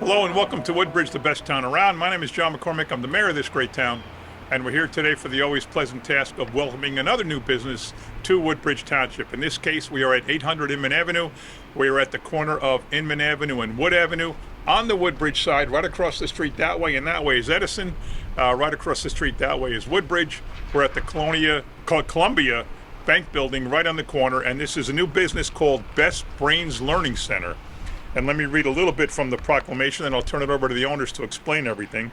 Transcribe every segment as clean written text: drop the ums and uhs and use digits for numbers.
Hello and welcome to Woodbridge, the best town around. My name is John McCormick. I'm the mayor of this great town, and we're here today for the always pleasant task of welcoming another new business to Woodbridge Township. In this case, we are at 800 Inman Avenue. We are at the corner of Inman Avenue and Wood Avenue. On the Woodbridge side, right across the street that way, and that way is Edison. Right across the street that way is Woodbridge. We're at the Columbia Bank Building right on the corner, and this is a new business called Best Brains Learning Center. And let me read a little bit from the proclamation, and I'll turn it over to the owners to explain everything.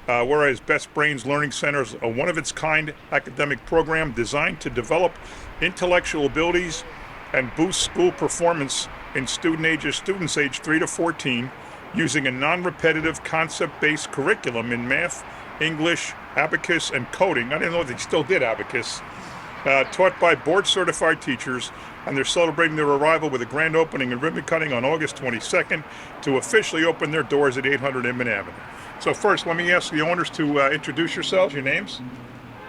Whereas Best Brains Learning Center is a one-of-its-kind academic program designed to develop intellectual abilities and boost school performance in students aged 3 to 14 using a non-repetitive concept-based curriculum in math, English, abacus, and coding. I didn't know they still did abacus. Taught by board-certified teachers, and they're celebrating their arrival with a grand opening and ribbon cutting on August 22nd to officially open their doors at 800 Inman Avenue. So first, let me ask the owners to introduce yourselves, your names.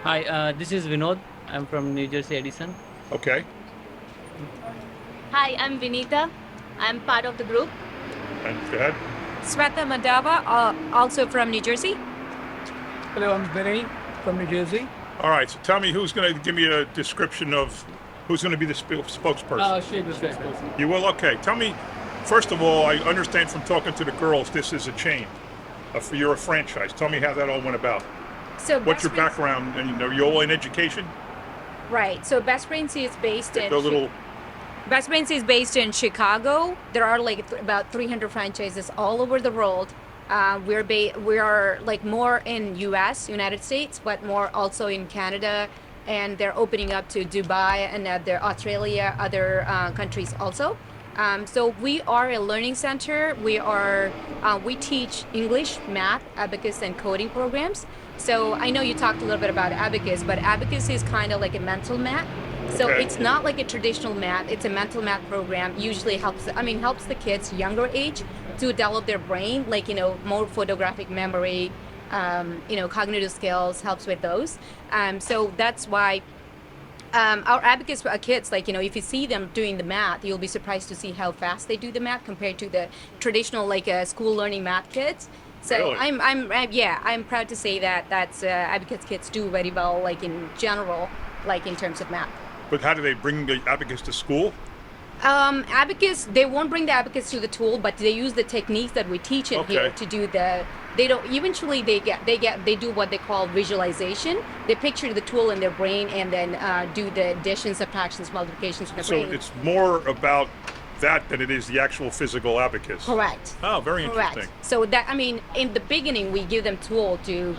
Hi, this is Vinod. I'm from New Jersey, Edison. Okay. Hi, I'm Vinita. I'm part of the group. And go ahead. Sweta Madava, also from New Jersey. Hello, I'm Vinny from New Jersey. All right, so tell me who's going to give me a description of who's going to be the spokesperson. Shade the spokesperson. You will? Okay. Tell me, first of all, I understand from talking to the girls, this is a chain. You're a franchise. Tell me how that all went about. So What's your Best background? And are you all in education? Brains- Right. So Best Brains is based in The little, Best Brains is based in Chicago. There are like about 300 franchises all over the world. We are like more in United States, but more also in Canada, and they're opening up to Dubai and other Australia, other countries also. So we are a learning center. We teach English, math, abacus, and coding programs. So I know you talked a little bit about abacus, but abacus is kind of like a mental math. So Okay. it's not like a traditional math. It's a mental math program. Usually helps the kids younger age to develop their brain, like more photographic memory, cognitive skills, helps with those. So that's why our abacus kids, if you see them doing the math, you'll be surprised to see how fast they do the math compared to the traditional school learning math kids. So Really? I'm proud to say that's abacus kids do very well, like in general, like in terms of math. but how do they bring the abacus to school? Abacus, they won't bring the abacus to the tool, but they use the techniques that we teach in here Okay. to do eventually they do what they call visualization. They picture the tool in their brain and then do the addition, subtractions, multiplications in their So brain. it's more about that than it is the actual physical abacus. Correct. Oh, very Correct. interesting. So in the beginning, we give them tool to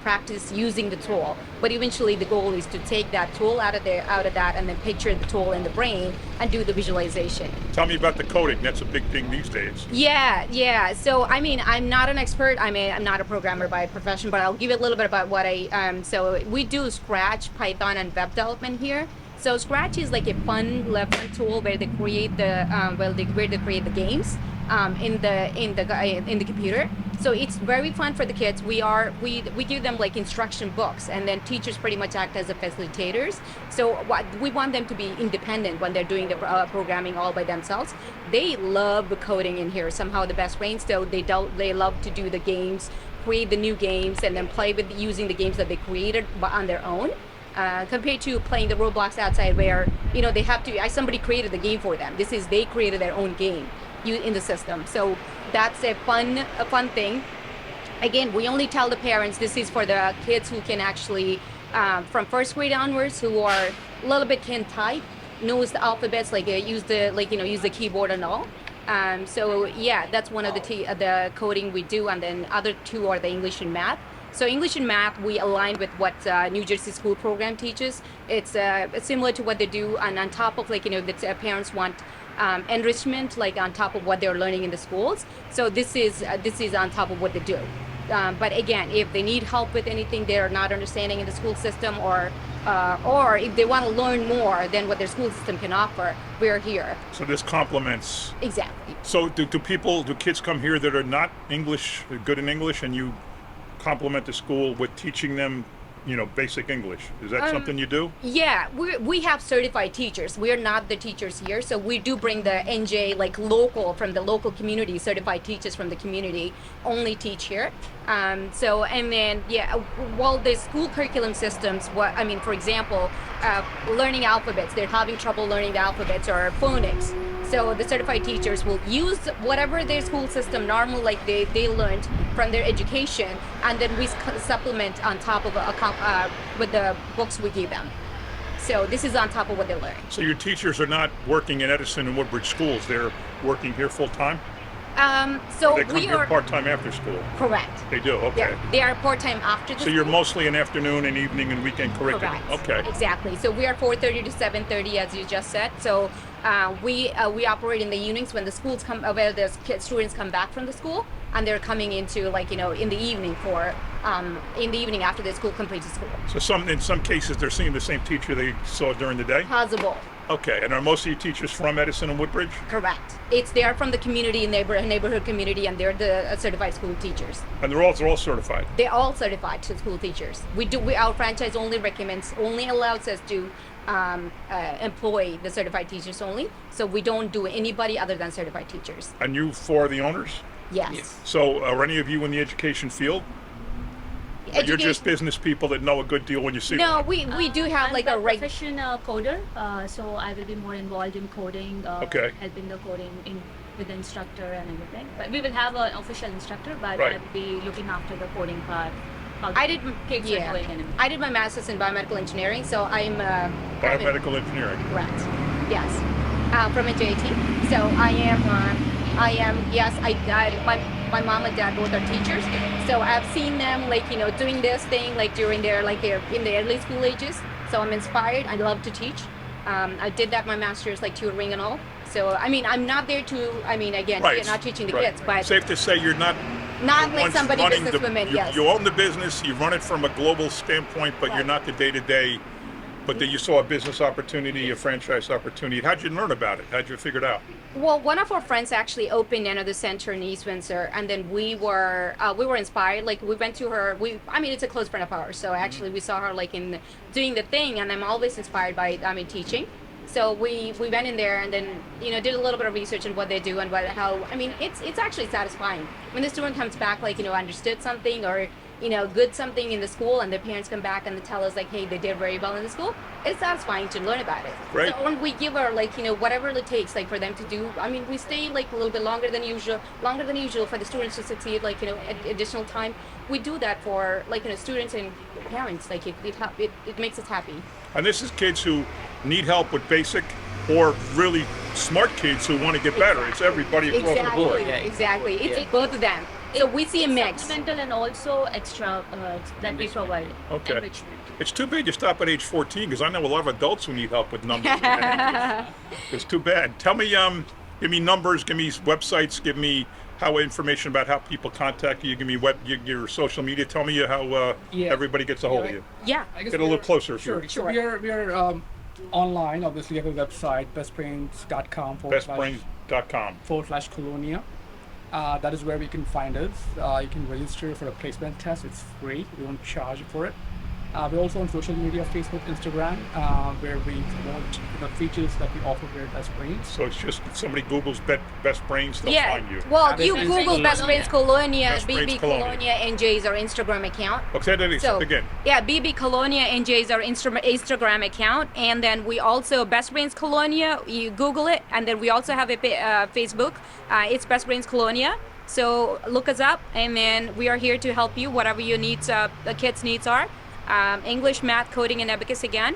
practice using the tool, but eventually the goal is to take that tool out of that and then picture the tool in the brain and do the visualization. Tell me about the coding. That's a big thing these days. Yeah. So I'm not an expert. I'm not a programmer by profession, but I'll give you a little bit about what so we do Scratch, Python, and web development here. So Scratch is like a fun learning tool where they create the games in the computer. So it's very fun for the kids. We give them like instruction books, and then teachers pretty much act as the facilitators. So we want them to be independent when they're doing the programming all by themselves. They love the coding in here. Somehow the Best Brains, so they love to do the games, create the new games, and then play with using the games that they created on their own. Compared to playing the Roblox outside, where they have to. Somebody created the game for them. They created their own game in the system. So that's a fun thing. Again, we only tell the parents this is for the kids who can actually, from first grade onwards, who are a little bit can type, knows the alphabets, use the keyboard and all. So yeah, that's one of the coding we do, and then other two are the English and math. So English and math, we align with what New Jersey school program teaches. It's similar to what they do, and on top of the parents want enrichment, like on top of what they're learning in the schools. So this is on top of what they do. But again, if they need help with anything they're not understanding in the school system, or if they want to learn more than what their school system can offer, we're here. So this complements. Exactly. So do kids come here that are not good in English, and you complement the school with teaching them basic English. Is that something you do? Yeah, we have certified teachers. We're not the teachers here, so we do bring the NJ like local from the local community, certified teachers from the community only teach here. So and then well, the school curriculum systems. For example, learning alphabets. They're having trouble learning the alphabets or phonics. So the certified teachers will use whatever their school system normal like they learned from their education, and then we supplement on top of with the books we give them. So this is on top of what they learn. So your teachers are not working in Edison and Woodbridge schools. They're working here full time? So They come we here are part time after school. correct. They do, okay. Yeah, they are part-time after the So you're school. mostly an afternoon and evening and weekend curriculum. Correct. Okay. Exactly. So we are 4:30 to 7:30, as you just said. So we operate in the evenings when the schools come, where the students come back from the school, and they're coming into in the evening after the school completes school. So in some cases they're seeing the same teacher they saw during the day? Possible. Okay. And are most of your teachers from Edison and Woodbridge? Correct. They are from the community, neighborhood community, and they're the certified school teachers. And they're all certified? They're all certified to school teachers. Our franchise only allows us to employ the certified teachers only. So we don't do anybody other than certified teachers. And you four are the owners? Yes. So are any of you in the education field? Or you're just business people that know a good deal when you see No, one? we do have I'm like a a regular. professional coder, so I will be more involved in coding, Okay. helping the coding with the instructor and everything. But we will have an official instructor, but Right. I will be looking after the coding part. How I the did. kids are doing and everything. I did my master's in biomedical engineering, so I'm Biomedical engineering. correct. Yes, from a JT. So I am. Yes, my mom and dad both are teachers. So I've seen them doing this thing during their in the early school ages. So I'm inspired. I love to teach. I did that my master's tutoring and all. So I'm not there to. Again, Right. you're not teaching the Right. kids, but Safe to say you're not not the like ones somebody running businesswoman. you, Yes. you own the business, you run it from a global standpoint, but you're Right. not the day-to-day. But that you saw a business opportunity, a franchise opportunity. How'd you learn about it? How'd you figure it out? Well, one of our friends actually opened another center in East Windsor, and then we were inspired. We went to her. It's a close friend of ours, so actually we saw her in doing the thing, and I'm always inspired by teaching. So we went in there and then did a little bit of research on what they do and how. It's actually satisfying when the student comes back understood something or good something in the school, and their parents come back and they tell us hey, they did very well in the school. It's satisfying to learn about it. Right. So when we give her whatever it takes for them to do. We stay a little bit longer than usual for the students to succeed. Additional time. We do that for students and parents. It makes us happy. And this is kids who need help with basic or really smart kids who want to get better. It's everybody across the Exactly. board. Yeah. Exactly. It's Yeah. both of them. So we see a mix. Supplemental and also extra that we provide. Okay. Enrichment. It's too bad you stop at age 14 because I know a lot of adults who need help with numbers. It's too bad. Tell me, give me numbers, give me websites, give me information about how people contact you. Give me your social media. Tell me how Yeah. everybody gets a hold of you. Yeah. I guess Get a little closer if Sure. you're- So we are online. Obviously, we have a website, bestbrains.com Bestbrains.com. /Colonia. That is where you can find us. You can register for a placement test. It's free. We don't charge for it. We're also on social media, Facebook, Instagram, where we promote the features that we offer here at Best Brains. So it's just if somebody Googles Best Brains, they'll Yeah. find you. Well, Best you Brains Google Best Brains Colonia, Best Brains BB Colonia. Colonia NJ is our Instagram account. Okay, that is So again. yeah, BB Colonia NJ is our Instagram account, and then we also Best Brains Colonia. You Google it, and then we also have a Facebook. It's Best Brains Colonia. So look us up, and then we are here to help you whatever your needs, the kids' needs are. English, math, coding, and abacus again.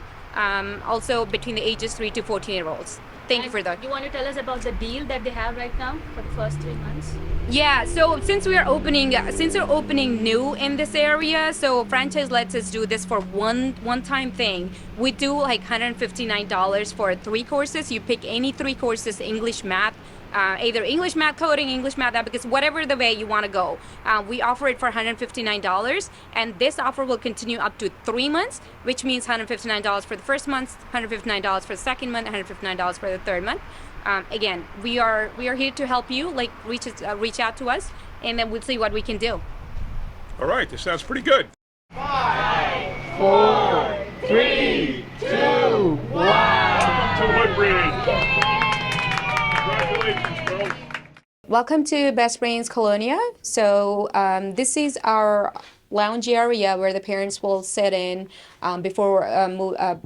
Also between the ages 3 to 14-year-olds. Thank you for that. You want to tell us about the deal that they have right now for the first 3 months? Yeah, so since we're opening new in this area, so franchise lets us do this for one-time thing. We do $159 for 3 courses. You pick any 3 courses, English, math, either English, math, coding, English, math, abacus, whatever the way you want to go. We offer it for $159, and this offer will continue up to 3 months, which means $159 for the first month, $159 for the second month, $159 for the third month. Again, we are here to help you. Reach out to us, and then we'll see what we can do. All right, this sounds pretty good. 5, Welcome to Woodbridge. Congratulations, girls. Welcome to Best Brains Colonia. So this is our lounge area where the parents will sit in before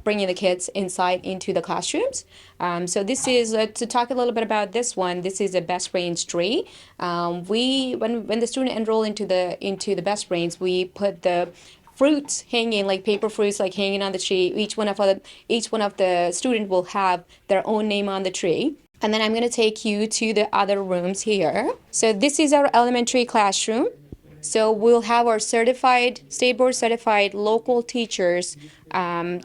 bringing the kids inside into the classrooms. So this is to talk a little bit about this one. This is a Best Brains tree. When the student enroll into the Best Brains, we put the fruits hanging, like paper fruits, like hanging on the tree. Each one of the student will have their own name on the tree. And then I'm going to take you to the other rooms here. So this is our elementary classroom. So we'll have our state board certified local teachers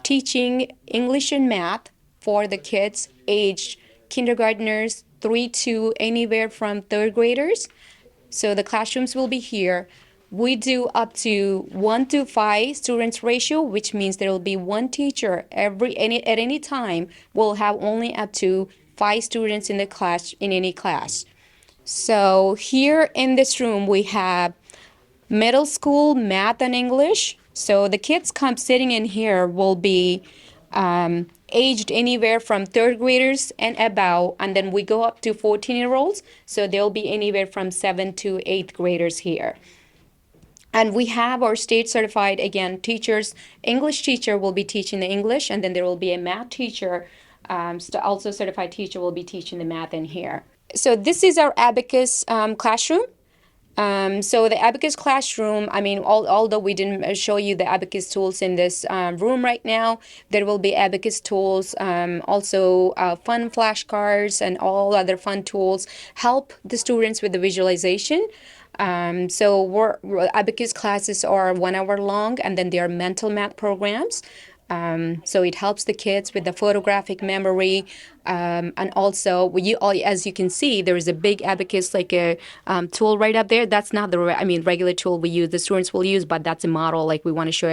teaching English and math for the kids aged kindergartners 3 to anywhere from third graders. So the classrooms will be here. We do up to 1 to 5 students ratio, which means there will be one teacher at any time. We'll have only up to 5 students in the class in any class. So here in this room we have middle school math and English. So the kids come sitting in here will be aged anywhere from third graders and above, and then we go up to 14-year-olds. So they'll be anywhere from 7th to 8th graders here. And we have our state certified, again, teachers. English teacher will be teaching the English, and then there will be a math teacher, also certified teacher will be teaching the math in here. So this is our abacus classroom. So the abacus classroom, I mean, although we didn't show you the abacus tools in this room right now, there will be abacus tools, also fun flashcards and all other fun tools help the students with the visualization. So abacus classes are 1 hour long, and then they are mental math programs. So it helps the kids with the photographic memory, and also as you can see, there is a big abacus like a tool right up there. That's not the regular tool the students will use, but that's a model. Like we want to show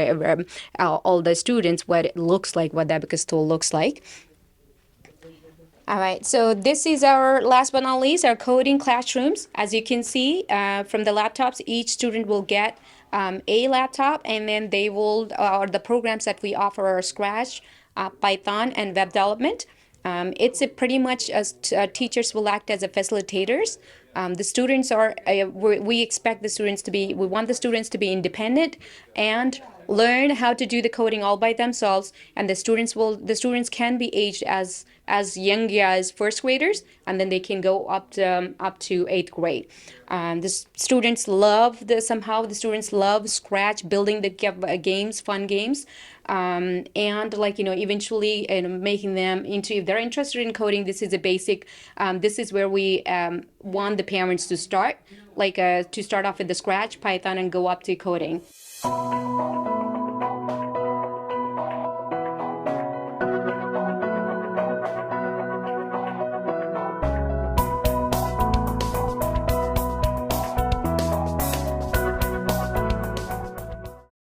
all the students what it looks like, what the abacus tool looks like. All right, so this is our, last but not least, our coding classrooms. As you can see from the laptops, each student will get a laptop, and then they will, the programs that we offer are Scratch, Python, and web development. It's pretty much as teachers will act as facilitators. The students are, we expect the students to be, we want the students to be independent and learn how to do the coding all by themselves, and the students can be aged as young as first graders, and then they can go up to 8th grade. The students love Scratch, building the games, fun games, and eventually making them into, if they're interested in coding, this is a basic, this is where we want the parents to start, to start off with the Scratch, Python, and go up to coding.